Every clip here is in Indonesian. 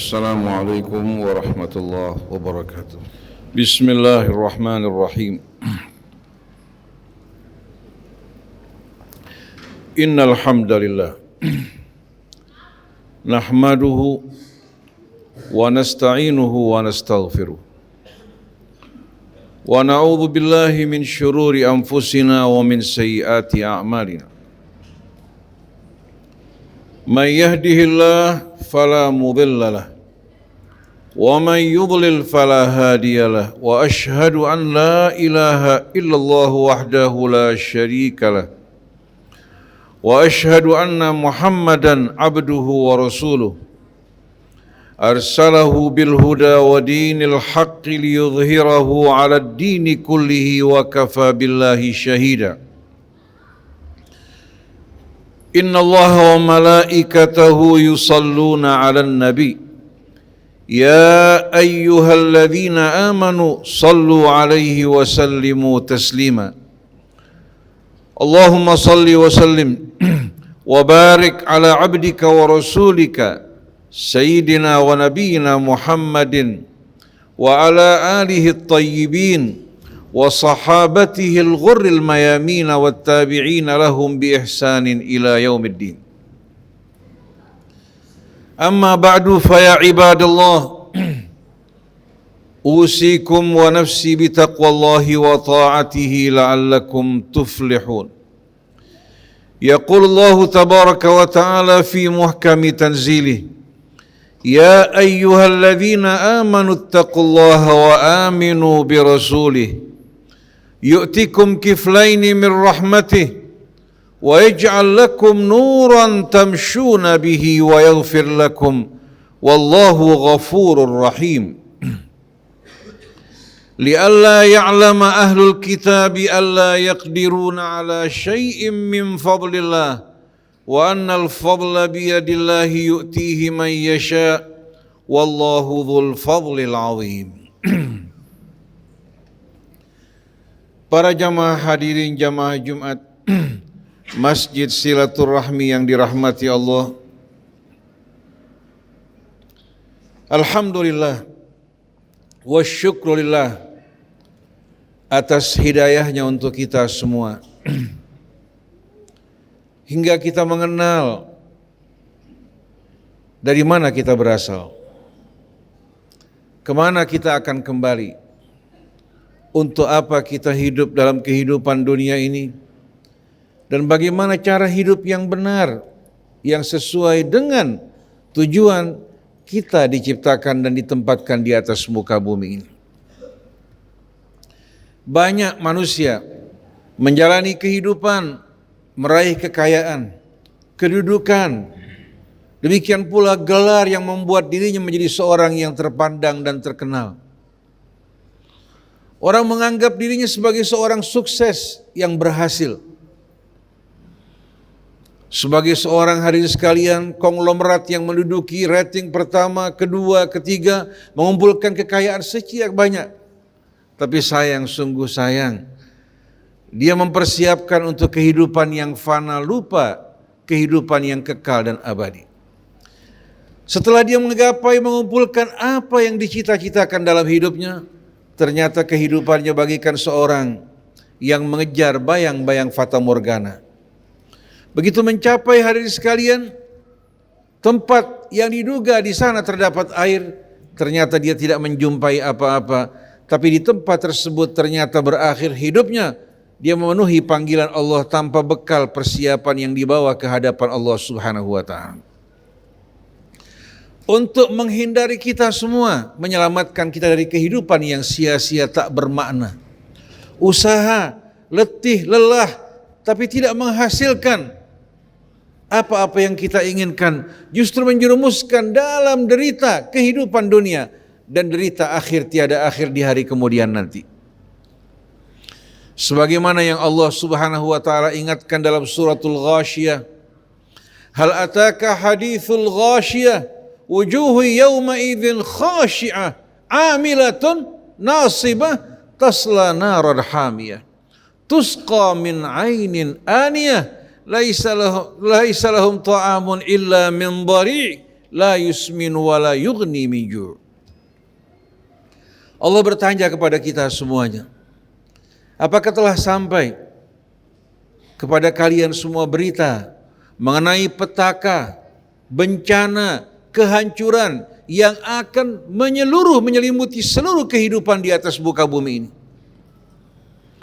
Assalamualaikum warahmatullahi wabarakatuh. Bismillahirrahmanirrahim. Innal hamdalillah nahmaduhu wa nasta'inuhu wa nastaghfiruh wa na'udzu billahi min syururi anfusina wa min sayyiati a'malina. May yahdihillahu fala mudilla lahu wa man yudlil fala hadiya lahu wa ashhadu an la ilaha illallah wahdahu la syarika lahu wa ashhadu anna Muhammadan abduhu wa rasuluh arsalahu bil huda wa dinil haqqi liyudhhirahu 'ala ad-dini kullihi wa kafa billahi shahida. Inna Allaha wa malaikatahu yusalluna 'alan nabi ya ayyuhalladzina amanu sallu 'alaihi wa sallimu taslima. Allahumma salli wa sallim wa barik ala 'abdika wa rasulika sayyidina wa nabiyyina Muhammadin wa ala alihi at-tayyibin wa sahabatihi al-ghurril mayamin wa tabi'in lahum bi ihsanin ila yaumiddin. Amma ba'du fa ya ibadallah usikum wa nafsi bi taqwallahi wa ta'atihi la'allakum tuflihun. Yaqulu Allah tabaraka wa ta'ala fi muhkami tanzilih ya ayyuhalladzina amanu ittaqullaha wa aminu bi rasulih yu'tikum kiflaini min rahmatih wa yaj'al lakum nuran tamshuna bihi wa yaghfir lakum wallahu ghafurur rahim. Li'alla ya'lama ahlul kitabi alla yaqdiruna ala syai'in min fadlillah wa anna al-fadla biyadillahi yu'tihi man yasha wallahu dhul fadlil azim. Para jamaah hadirin jamaah Jumat Masjid Silaturrahmi yang dirahmati Allah, alhamdulillah wa syukrulillah atas hidayahnya untuk kita semua hingga kita mengenal dari mana kita berasal, kemana kita akan kembali, untuk apa kita hidup dalam kehidupan dunia ini, dan bagaimana cara hidup yang benar, yang sesuai dengan tujuan kita diciptakan dan ditempatkan di atas muka bumi ini. Banyak manusia menjalani kehidupan, meraih kekayaan, kedudukan, demikian pula gelar yang membuat dirinya menjadi seorang yang terpandang dan terkenal. Orang menganggap dirinya sebagai seorang sukses yang berhasil. Sebagai seorang hadirin sekalian, konglomerat yang menduduki rating pertama, kedua, ketiga, mengumpulkan kekayaan sekian banyak. Tapi sayang, sungguh sayang, dia mempersiapkan untuk kehidupan yang fana, lupa kehidupan yang kekal dan abadi. Setelah dia menggapai mengumpulkan apa yang dicita-citakan dalam hidupnya, ternyata kehidupannya bagikan seorang yang mengejar bayang-bayang fata morgana. Begitu mencapai hadirin sekalian, tempat yang diduga di sana terdapat air, ternyata dia tidak menjumpai apa-apa. Tapi di tempat tersebut ternyata berakhir hidupnya, dia memenuhi panggilan Allah tanpa bekal persiapan yang dibawa ke hadapan Allah Subhanahu wa ta'ala. Untuk menghindari kita semua, menyelamatkan kita dari kehidupan yang sia-sia tak bermakna. Usaha, letih, lelah, tapi tidak menghasilkan apa-apa yang kita inginkan. Justru menjerumuskan dalam derita kehidupan dunia dan derita akhir tiada akhir di hari kemudian nanti. Sebagaimana yang Allah Subhanahu wa ta'ala ingatkan dalam suratul Ghashiyah. Hal ataka hadithul Ghashiyah wujuhu yawma idzin khashi'ah amilatun nasibah tasla narar hamiyah tusqa min ainin aniyah laisa lahum ta'amun illa min dhari' la yusmin wa la yughni min ju'. Allah bertanya kepada kita semuanya, apakah telah sampai kepada kalian semua berita mengenai petaka, bencana, kehancuran yang akan menyelimuti seluruh kehidupan di atas muka bumi ini?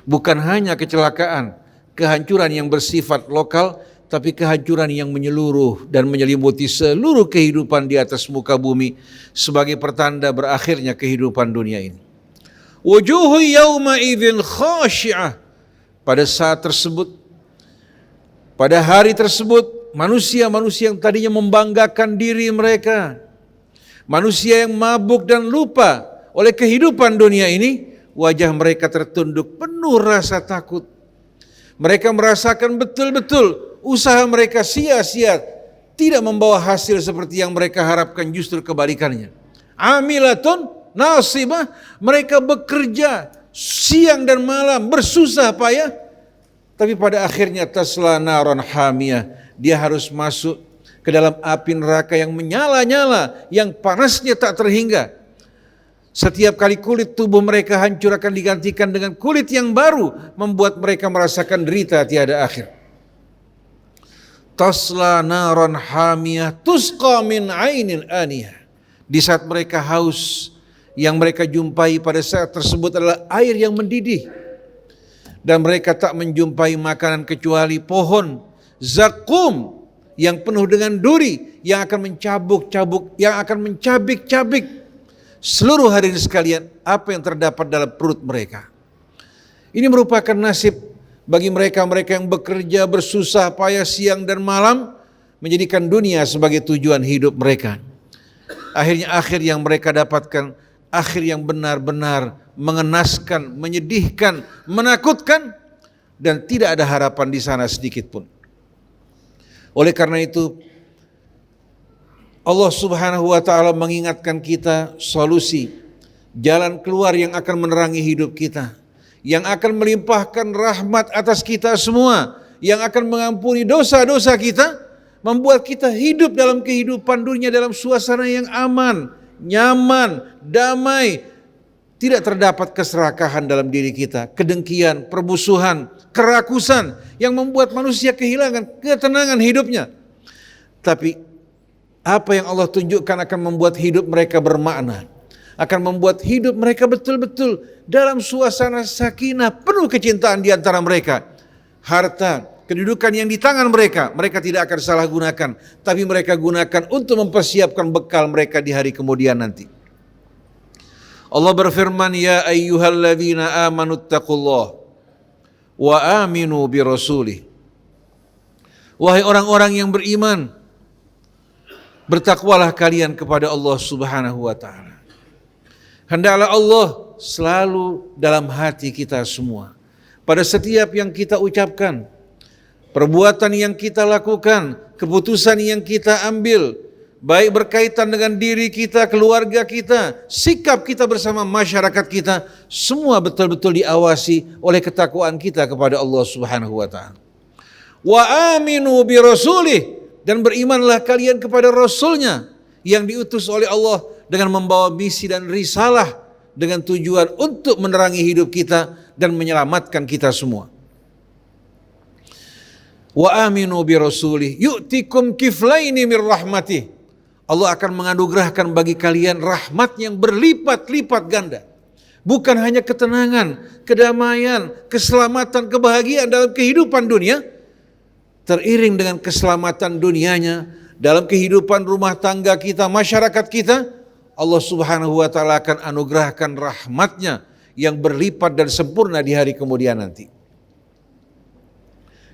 Bukan hanya kecelakaan, kehancuran yang bersifat lokal, tapi kehancuran yang menyeluruh dan menyelimuti seluruh kehidupan di atas muka bumi sebagai pertanda berakhirnya kehidupan dunia ini. Wujuhu yawma idzin khashi'ah. Pada saat tersebut, pada hari tersebut, manusia-manusia yang tadinya membanggakan diri mereka, manusia yang mabuk dan lupa oleh kehidupan dunia ini, wajah mereka tertunduk penuh rasa takut. Mereka merasakan betul-betul usaha mereka sia-sia, tidak membawa hasil seperti yang mereka harapkan, justru kebalikannya. Amilatun nasibah, mereka bekerja siang dan malam, bersusah payah, tapi pada akhirnya tasla naron hamiyah, dia harus masuk ke dalam api neraka yang menyala-nyala, yang panasnya tak terhingga. Setiap kali kulit tubuh mereka hancur akan digantikan dengan kulit yang baru, membuat mereka merasakan derita tiada akhir. Tasla naron hamiyah tusqa min ainin aniyah. Di saat mereka haus, yang mereka jumpai pada saat tersebut adalah air yang mendidih. Dan mereka tak menjumpai makanan kecuali pohon zakum yang penuh dengan duri, yang akan mencabuk-cabuk, yang akan mencabik-cabik seluruh hadirin sekalian apa yang terdapat dalam perut mereka. Ini merupakan nasib bagi mereka-mereka yang bekerja bersusah payah siang dan malam, menjadikan dunia sebagai tujuan hidup mereka. Akhirnya akhir yang mereka dapatkan, akhir yang benar-benar mengenaskan, menyedihkan, menakutkan, dan tidak ada harapan di sana sedikit pun. Oleh karena itu, Allah Subhanahu wa ta'ala mengingatkan kita solusi, jalan keluar yang akan menerangi hidup kita, yang akan melimpahkan rahmat atas kita semua, yang akan mengampuni dosa-dosa kita, membuat kita hidup dalam kehidupan dunia dalam suasana yang aman, nyaman, damai. Tidak terdapat keserakahan dalam diri kita, kedengkian, permusuhan, kerakusan yang membuat manusia kehilangan ketenangan hidupnya. Tapi apa yang Allah tunjukkan akan membuat hidup mereka bermakna, akan membuat hidup mereka betul-betul dalam suasana sakinah, penuh kecintaan di antara mereka. Harta, kedudukan yang di tangan mereka, mereka tidak akan salah gunakan, tapi mereka gunakan untuk mempersiapkan bekal mereka di hari kemudian nanti. Allah berfirman, ya ayyuhalladzina amanuttaqullah wa aminu birasulih. Wahai orang-orang yang beriman, bertakwalah kalian kepada Allah Subhanahu wa ta'ala. Hendaklah Allah selalu dalam hati kita semua. Pada setiap yang kita ucapkan, perbuatan yang kita lakukan, keputusan yang kita ambil, baik berkaitan dengan diri kita, keluarga kita, sikap kita bersama masyarakat kita, semua betul-betul diawasi oleh ketakwaan kita kepada Allah Subhanahu wa ta'ala. Wa aminu bi rasulih, dan berimanlah kalian kepada Rasulnya yang diutus oleh Allah dengan membawa misi dan risalah dengan tujuan untuk menerangi hidup kita dan menyelamatkan kita semua. Wa aminu bi rasulih yu'tikum kiflaini mir rahmatih. Allah akan menganugerahkan bagi kalian rahmat yang berlipat-lipat ganda. Bukan hanya ketenangan, kedamaian, keselamatan, kebahagiaan dalam kehidupan dunia, teriring dengan keselamatan dunianya, dalam kehidupan rumah tangga kita, masyarakat kita, Allah Subhanahu wa ta'ala akan anugerahkan rahmatnya yang berlipat dan sempurna di hari kemudian nanti.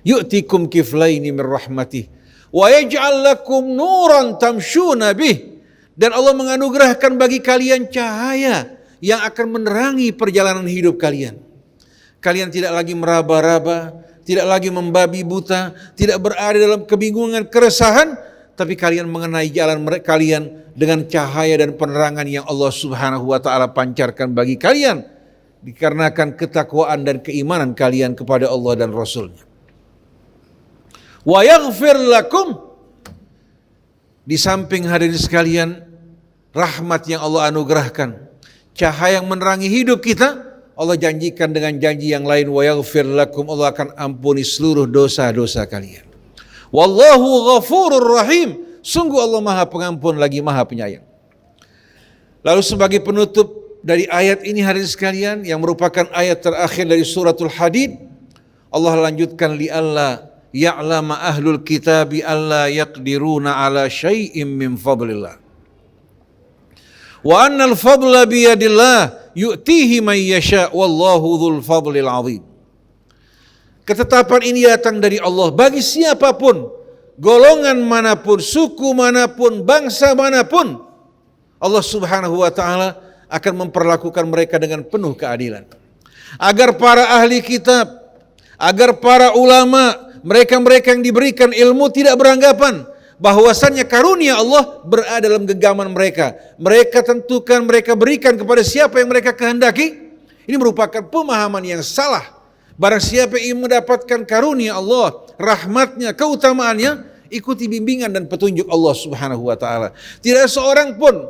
Yu'tikum kiflaini min rahmatih wa yaj'al lakum nuran tamshuna bih, dan Allah menganugerahkan bagi kalian cahaya yang akan menerangi perjalanan hidup kalian. Kalian tidak lagi meraba-raba, tidak lagi membabi buta, tidak berada dalam kebingungan, keresahan, tapi kalian mengenai jalan kalian dengan cahaya dan penerangan yang Allah Subhanahu wa ta'ala pancarkan bagi kalian, dikarenakan ketakwaan dan keimanan kalian kepada Allah dan Rasul-Nya. Wa yaghfir lakum, Di samping hadirin sekalian, rahmat yang Allah anugerahkan, cahaya yang menerangi hidup kita, Allah janjikan dengan janji yang lain, wa yaghfir lakum, Allah akan ampuni seluruh dosa-dosa kalian. Wallahu ghafurur rahim, sungguh Allah Maha Pengampun lagi Maha Penyayang. Lalu sebagai penutup dari ayat ini hadirin sekalian, yang merupakan ayat terakhir dari suratul Hadid, Allah lanjutkan, li'alla ya'lama ahlul kitabi alla yaqdiruna ala syai'im min fadlillah wa annal fadla biyadillah yu'tihi man yasha wallahu dzul fadlil azim. Ketetapan ini datang dari Allah bagi siapapun, golongan manapun, suku manapun, bangsa manapun. Allah Subhanahu wa taala akan memperlakukan mereka dengan penuh keadilan. Agar para ahli kitab, agar para ulama, mereka-mereka yang diberikan ilmu tidak beranggapan bahwasannya karunia Allah berada dalam genggaman mereka. Mereka tentukan, mereka berikan kepada siapa yang mereka kehendaki. Ini merupakan pemahaman yang salah. Barang siapa yang ingin mendapatkan karunia Allah, rahmatnya, keutamaannya, ikuti bimbingan dan petunjuk Allah Subhanahu wa taala. Tidak seorang pun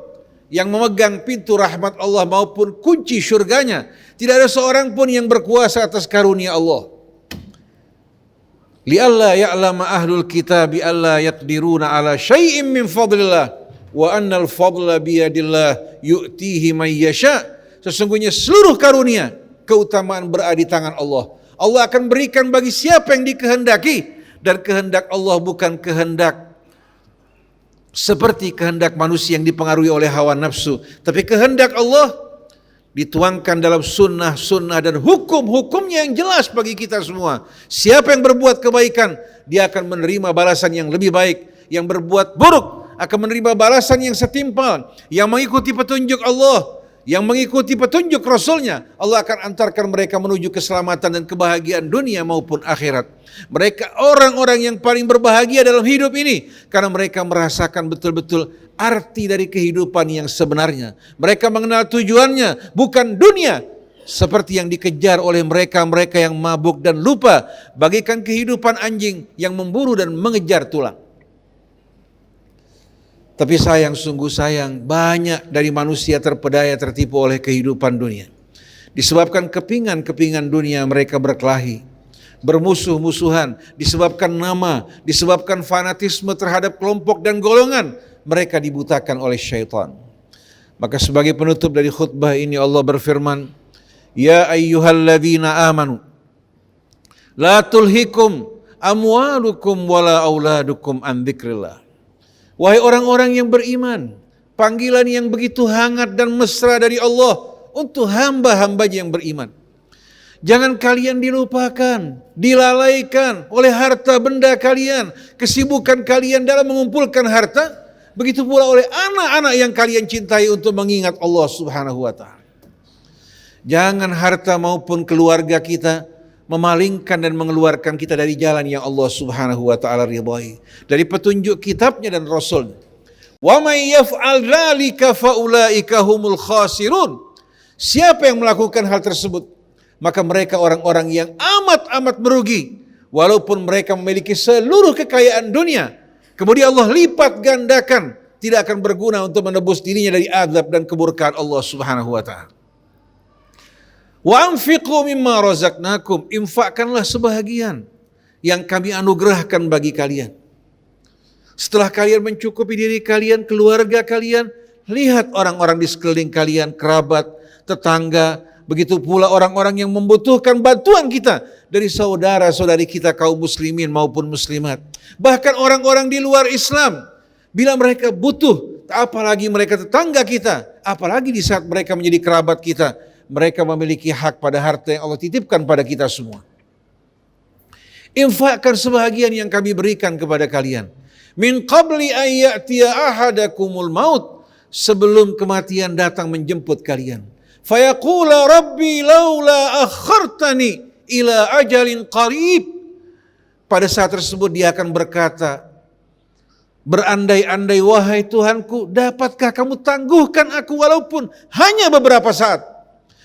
yang memegang pintu rahmat Allah maupun kunci syurganya. Tidak ada seorang pun yang berkuasa atas karunia Allah. Li'alla ya'lama ahlul kitabi alla yaqdiruna ala syai'im min fadlillah wa annal fadla biyadillah yu'tihi man yasha. Sesungguhnya seluruh karunia, keutamaan berada di tangan Allah. Allah akan berikan bagi siapa yang dikehendaki, dan kehendak Allah bukan kehendak seperti kehendak manusia yang dipengaruhi oleh hawa nafsu, tapi kehendak Allah dituangkan dalam sunnah-sunnah dan hukum-hukumnya yang jelas bagi kita semua. Siapa yang berbuat kebaikan, dia akan menerima balasan yang lebih baik. Yang berbuat buruk akan menerima balasan yang setimpal. Yang mengikuti petunjuk Allah, yang mengikuti petunjuk Rasulnya, Allah akan antarkan mereka menuju keselamatan dan kebahagiaan dunia maupun akhirat. Mereka orang-orang yang paling berbahagia dalam hidup ini, karena mereka merasakan betul-betul arti dari kehidupan yang sebenarnya. Mereka mengenal tujuannya, bukan dunia, seperti yang dikejar oleh mereka-mereka yang mabuk dan lupa, bagaikan kehidupan anjing yang memburu dan mengejar tulang. Tapi sayang, sungguh sayang, banyak dari manusia terpedaya tertipu oleh kehidupan dunia. Disebabkan kepingan-kepingan dunia mereka berkelahi, bermusuh-musuhan, disebabkan nama, disebabkan fanatisme terhadap kelompok dan golongan, mereka dibutakan oleh syaitan. Maka sebagai penutup dari khutbah ini Allah berfirman, ya ayyuhalladzina amanu la tulhikum amwalukum wala auladukum an dzikrillah. Wahai orang-orang yang beriman, panggilan yang begitu hangat dan mesra dari Allah untuk hamba-hambanya yang beriman. Jangan kalian dilupakan, dilalaikan oleh harta benda kalian, kesibukan kalian dalam mengumpulkan harta. Begitu pula oleh anak-anak yang kalian cintai untuk mengingat Allah Subhanahu wa ta'ala. Jangan harta maupun keluarga kita memalingkan dan mengeluarkan kita dari jalan yang Allah Subhanahu wa ta'ala ridhai, dari petunjuk kitabnya dan Rasulnya. Wa may yaf'al dzalika fa ulaika humul khasirun. Siapa yang melakukan hal tersebut, maka mereka orang-orang yang amat-amat merugi. Walaupun mereka memiliki seluruh kekayaan dunia, kemudian Allah lipat gandakan, tidak akan berguna untuk menebus dirinya dari azab dan kemurkaan Allah Subhanahu wa ta'ala. Wa anfiqu mimma razaqnakum, infakkanlah sebahagian yang kami anugerahkan bagi kalian. Setelah kalian mencukupi diri kalian, keluarga kalian, lihat orang-orang di sekeliling kalian, kerabat, tetangga, begitu pula orang-orang yang membutuhkan bantuan kita dari saudara-saudari kita kaum muslimin maupun muslimat. Bahkan orang-orang di luar Islam, bila mereka butuh, apalagi mereka tetangga kita, apalagi di saat mereka menjadi kerabat kita, mereka memiliki hak pada harta yang Allah titipkan pada kita semua. Infakkan sebahagian yang kami berikan kepada kalian. Min qabli an ya'tiya ahadakumul maut, sebelum kematian datang menjemput kalian. Fayaqula rabbi laula akhartani ila ajalin qarib. Pada saat tersebut dia akan berkata, berandai-andai, wahai Tuhanku, dapatkah kamu tangguhkan aku walaupun hanya beberapa saat?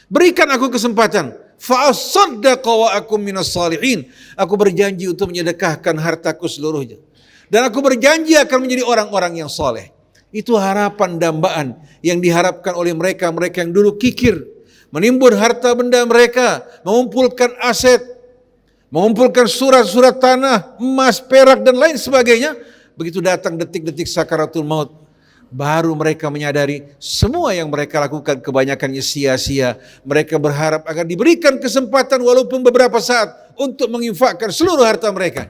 Berikan aku kesempatan. Fa'asaddaqa wa akum minas salihin. Aku berjanji untuk menyedekahkan hartaku seluruhnya, Dan aku berjanji akan menjadi orang-orang yang soleh. Itu harapan dambaan yang diharapkan oleh mereka yang dulu kikir, menimbun harta benda mereka, mengumpulkan aset, mengumpulkan surat-surat tanah, emas, perak dan lain sebagainya. Begitu datang detik-detik sakaratul maut, baru mereka menyadari semua yang mereka lakukan kebanyakannya sia-sia. Mereka berharap agar diberikan kesempatan walaupun beberapa saat untuk menginfakkan seluruh harta mereka.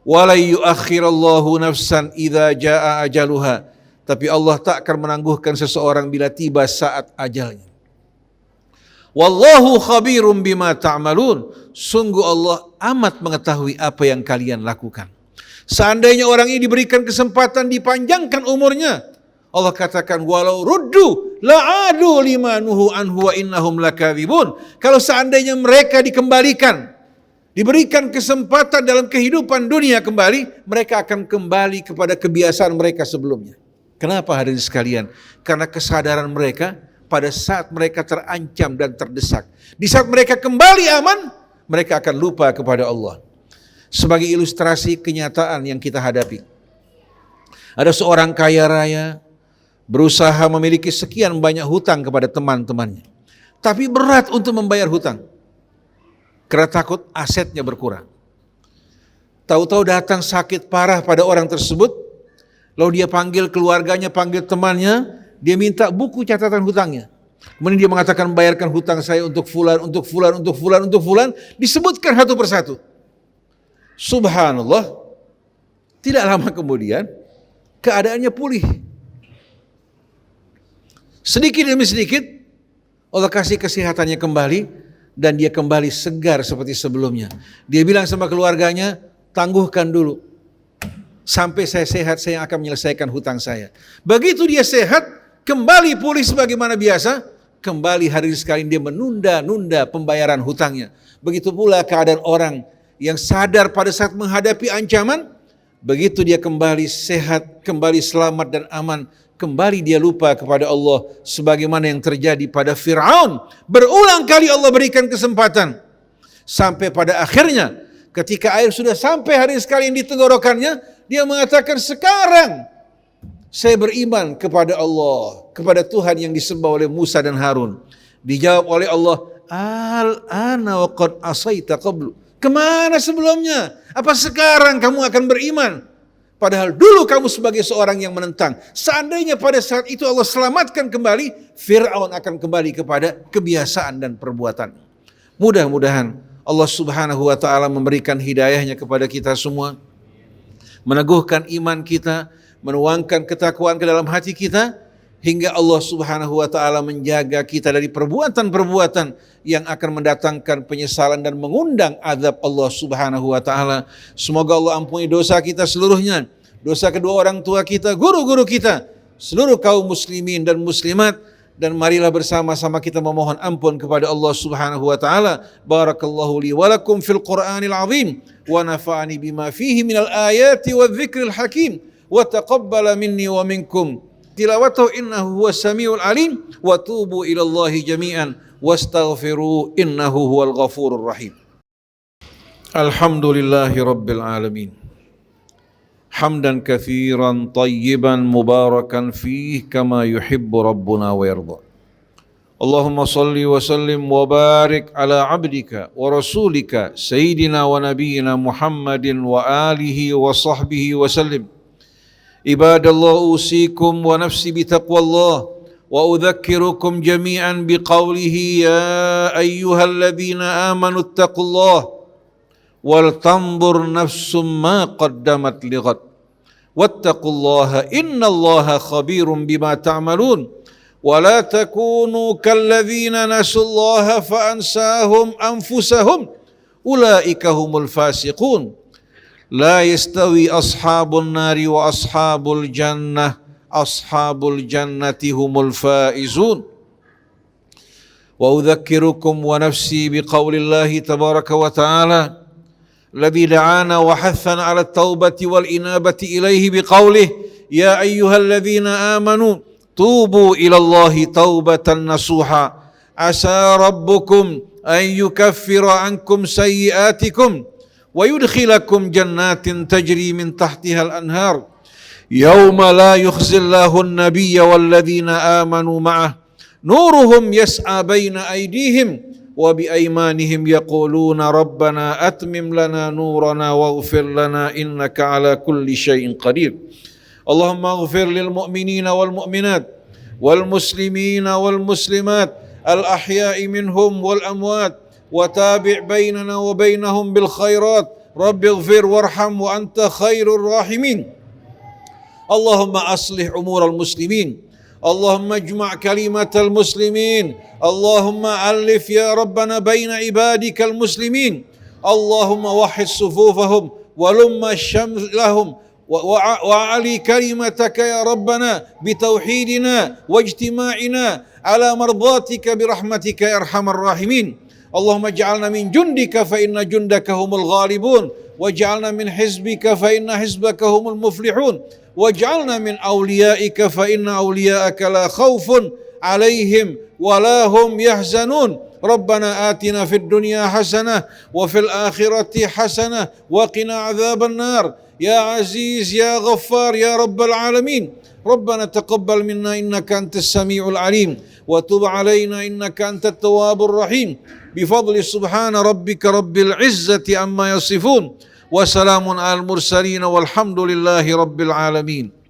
Wala yuakhirallahu nafsan idza jaa ajaluha. Tapi Allah tak akan menangguhkan seseorang bila tiba saat ajalnya. Wallahu khabirum bima ta'malun. Sungguh Allah amat mengetahui apa yang kalian lakukan. Seandainya orang ini diberikan kesempatan dipanjangkan umurnya, Allah katakan walau ruddu la'adu limanuhu anhu wa innahum lakadzibun. Kalau seandainya mereka dikembalikan, diberikan kesempatan dalam kehidupan dunia kembali, mereka akan kembali kepada kebiasaan mereka sebelumnya. Kenapa hadirin sekalian? Karena kesadaran mereka pada saat mereka terancam dan terdesak. Di saat mereka kembali aman, mereka akan lupa kepada Allah. Sebagai ilustrasi kenyataan yang kita hadapi. Ada seorang kaya raya berusaha memiliki sekian banyak hutang kepada teman-temannya. Tapi berat untuk membayar hutang. Karena takut asetnya berkurang. Tahu-tahu datang sakit parah pada orang tersebut. Lalu dia panggil keluarganya, panggil temannya, dia minta buku catatan hutangnya. Kemudian dia mengatakan bayarkan hutang saya untuk fulan, untuk fulan, untuk fulan, untuk fulan. Disebutkan satu persatu. Subhanallah, tidak lama kemudian keadaannya pulih. Sedikit demi sedikit Allah kasih kesehatannya kembali dan dia kembali segar seperti sebelumnya. Dia bilang sama keluarganya, tangguhkan dulu. Sampai saya sehat, saya akan menyelesaikan hutang saya. Begitu dia sehat, kembali pulih sebagaimana biasa, kembali hari sekali dia menunda-nunda pembayaran hutangnya. Begitu pula keadaan orang yang sadar pada saat menghadapi ancaman, begitu dia kembali sehat, kembali selamat dan aman, kembali dia lupa kepada Allah sebagaimana yang terjadi pada Fir'aun. Berulang kali Allah berikan kesempatan. Sampai pada akhirnya ketika air sudah sampai hari sekalian di tenggorokannya, dia mengatakan sekarang saya beriman kepada Allah, kepada Tuhan yang disembah oleh Musa dan Harun. Dijawab oleh Allah, al-ana wa qad asaita qablu. Kemana sebelumnya? Apa sekarang kamu akan beriman? Padahal dulu kamu sebagai seorang yang menentang. Seandainya pada saat itu Allah selamatkan kembali, Fir'aun akan kembali kepada kebiasaan dan perbuatan. Mudah-mudahan Allah subhanahu wa ta'ala memberikan hidayahnya kepada kita semua. Meneguhkan iman kita, menuangkan ketakwaan ke dalam hati kita, hingga Allah subhanahu wa ta'ala menjaga kita dari perbuatan-perbuatan yang akan mendatangkan penyesalan dan mengundang azab Allah subhanahu wa ta'ala. Semoga Allah ampuni dosa kita seluruhnya, dosa kedua orang tua kita, guru-guru kita, seluruh kaum muslimin dan muslimat, dan marilah bersama-sama kita memohon ampun kepada Allah subhanahu wa ta'ala. Barakallahu li walakum fil Qur'anil azim, wa nafa'ani bima fihi minal ayati wa dzikril hakim, wa taqabbala minni wa minkum tilawatahu innahu huwas samiul alim, wa tubu ilallahi jami'an wastaghfiru innahu huwal ghafurur rahim. Alhamdulillahi rabbil alamin. Hamdan katsiran tayyiban mubarakan fihi kama yuhibbu rabbuna wa yarda. Allahumma salli wa sallim wa barik ala abdika wa rasulika sayyidina wa nabiyyina Muhammadin wa alihi wa sahbihi wa sallim. Ibadallah usikum wa nafsi bitaqwallah wa udzakirukum jami'an biqawlihi ya ayyuhalladzina amanu ittaqullah wal tanzur nafsum ma qaddamat lighad wattaqullaha innallaha khabirum bima ta'malun wa la takunu kalladzina nasullaha fa ansahum anfusahum ulaika humul fasiqun. La yastawi ashabun nari wa ashabul jannati humul faizun. Wa udzakirukum wa nafsi biqaulillahi tabaraka wa ta'ala الذي دعانا وحثنا على التوبة والإنابة إليه بقوله يا أيها الذين آمنوا توبوا إلى الله توبة نصوحا عسى ربكم أن يكفر عنكم سيئاتكم ويدخلكم جنات تجري من تحتها الأنهار يوم لا يخزي الله النبي والذين آمنوا معه نورهم يسعى بين أيديهم وبأيمانهم يقولون ربنا أتمم لنا نورنا واغفر لنا إنك على كل شيء قدير. اللهم اغفر للمؤمنين والمؤمنات والمسلمين والمسلمات الأحياء منهم والأموات وتابع بيننا وبينهم بالخيرات. رب اغفر وارحم وأنت خير الراحمين. اللهم أصلح أمور المسلمين. اللهم اجمع كلمة المسلمين. اللهم ألف يا ربنا بين عبادك المسلمين. اللهم وحد صفوفهم ولم شملهم وعلي كلمتك يا ربنا بتوحيدنا واجتماعنا على مرضاتك برحمتك يا أرحم الراحمين. اللهم اجعلنا من جندك فإن جندك هم الغالبون واجعلنا من حزبك فإن حزبك هم المفلحون واجعلنا من أوليائك فإن أولياءك لا خوف عليهم ولا هم يحزنون. ربنا آتنا في الدنيا حسنة وفي الآخرة حسنة وقنا عذاب النار يا عزيز يا غفار يا رب العالمين. ربنا تقبل منا إنك أنت السميع العليم وتب علينا إنك أنت التواب الرحيم. بفضل سبحان ربك رب العزة عما يصفون وسلام على المرسلين والحمد لله رب العالمين.